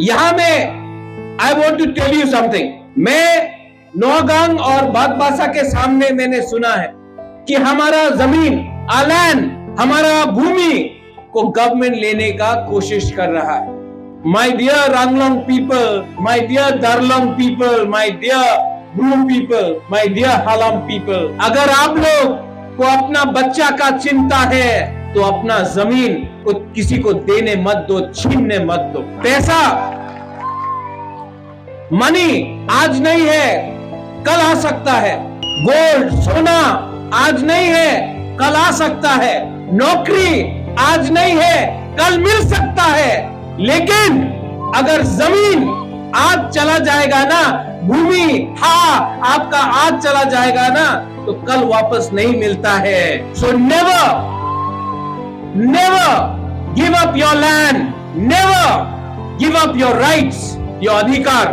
यहां में I want to tell you something. मैं नौगांग और बागबासा के सामने मैंने सुना है कि हमारा जमीन आलैन, हमारा भूमि को गवर्नमेंट लेने का कोशिश कर रहा है। My dear Ranglong people, my dear Darlong people, my dear Bru people, my dear Halam people, अगर आप लोग को अपना बच्चा का चिंता है तो अपना जमीन को किसी को देने मत दो, छीनने मत दो। पैसा, मनी आज नहीं है, कल आ सकता है। गोल्ड, सोना आज नहीं है, कल आ सकता है। नौकरी आज नहीं है, कल मिल सकता है। लेकिन अगर जमीन आज चला जाएगा ना, भूमि आपका आज चला जाएगा ना, तो कल वापस नहीं मिलता है। So never give up your land, never give up your rights, your अधिकार।